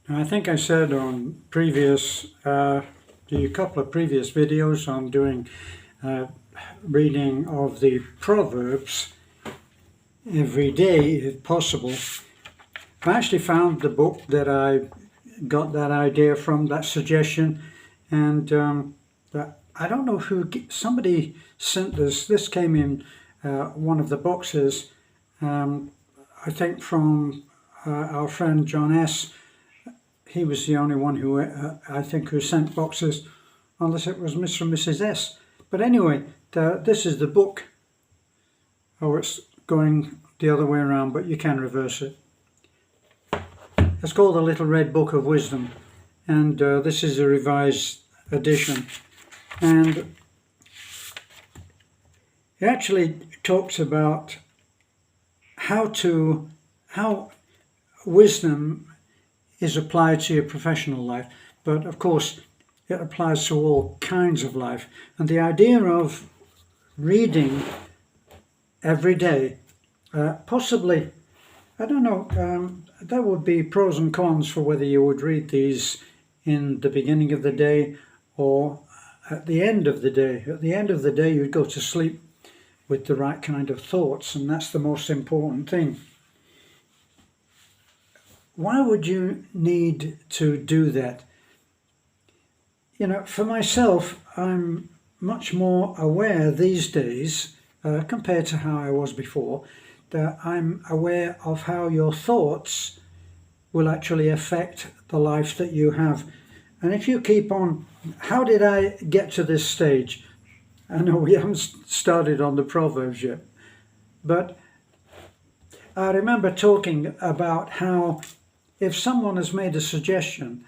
I think I said on the couple of previous videos on doing uh, reading of the Proverbs every day if possible. I actually found the book that I got that idea from, that suggestion, and I don't know somebody sent this. This came in one of the boxes, um, I think from our friend John S. He was the only one who I think who sent boxes, unless it was Mr. and Mrs. S. But anyway, this is the book. Oh, it's going the other way around, but you can reverse it. It's called The Little Red Book of Wisdom, and this is a revised edition. And it actually talks about how wisdom is applied to your professional life, but of course it applies to all kinds of life. And the idea of reading every day, possibly, I don't know, there would be pros and cons for whether you would read these in the beginning of the day or at the end of the day. At the end of the day, you'd go to sleep with the right kind of thoughts, and that's the most important thing. Why would you need to do that? You know, for myself, I'm much more aware these days, compared to how I was before, that I'm aware of how your thoughts will actually affect the life that you have. And if you keep on, how did I get to this stage? I know we haven't started on the Proverbs yet, but I remember talking about how if someone has made a suggestion,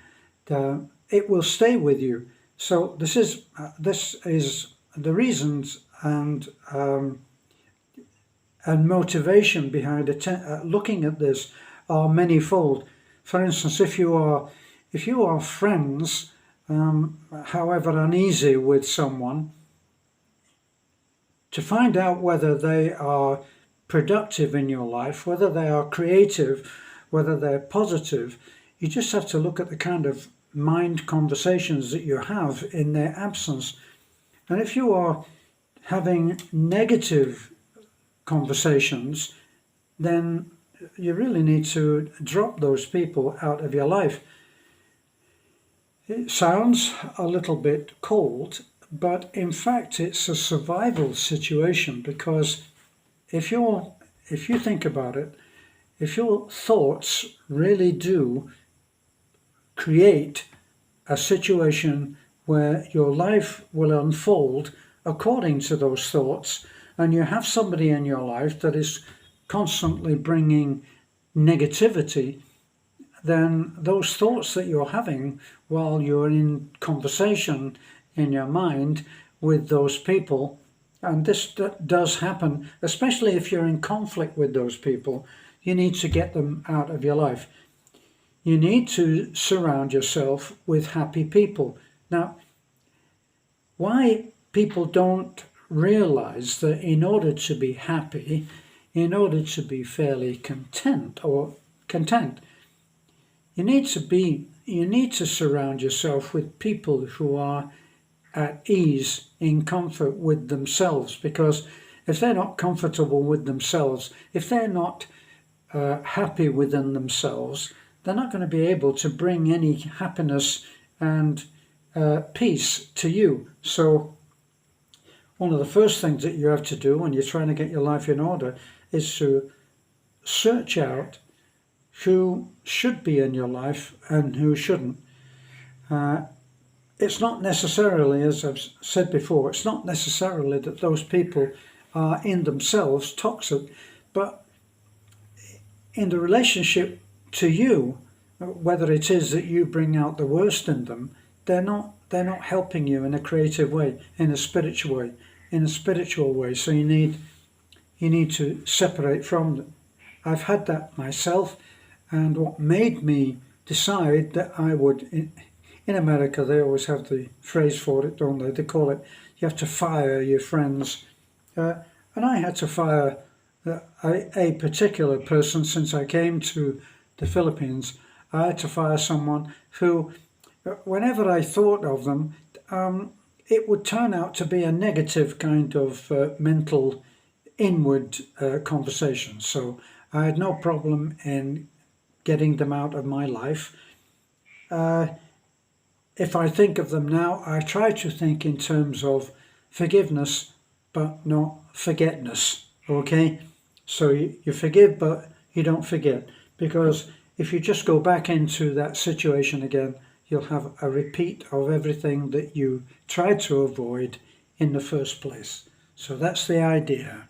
it will stay with you. So this is the reasons and motivation behind looking at this are manifold. For instance, if you are friends, however uneasy with someone, to find out whether they are productive in your life, whether they are creative, whether they're positive, you just have to look at the kind of mind conversations that you have in their absence. And if you are having negative conversations, then you really need to drop those people out of your life. It sounds a little bit cold, but in fact it's a survival situation, because if you think about it, if your thoughts really do create a situation where your life will unfold according to those thoughts, and you have somebody in your life that is constantly bringing negativity, then those thoughts that you're having while you're in conversation in your mind with those people, and this does happen, especially if you're in conflict with those people, you need to get them out of your life. You need to surround yourself with happy people. Now, why people don't realize that in order to be happy, in order to be fairly content, you need to surround yourself with people who are at ease, in comfort with themselves, because if they're not comfortable with themselves, if they're not happy within themselves, they're not going to be able to bring any happiness and peace to you. So one of the first things that you have to do when you're trying to get your life in order is to search out who should be in your life and who shouldn't. It's not necessarily, as I've said before, it's not necessarily that those people are in themselves toxic, but in the relationship to you, whether it is that you bring out the worst in them, they're not helping you in a creative way, in a spiritual way. So you need to separate from them. I've had that myself, and what made me decide that I would, in America they always have the phrase for it, don't they? They call it, you have to fire your friends. And I had to fire a particular person since I came to the Philippines. I had to fire someone who, whenever I thought of them, it would turn out to be a negative kind of mental inward conversation. So I had no problem in getting them out of my life. If I think of them now, I try to think in terms of forgiveness, but not forgetness. Okay? So you forgive, but you don't forget. Because if you just go back into that situation again, you'll have a repeat of everything that you tried to avoid in the first place. So that's the idea.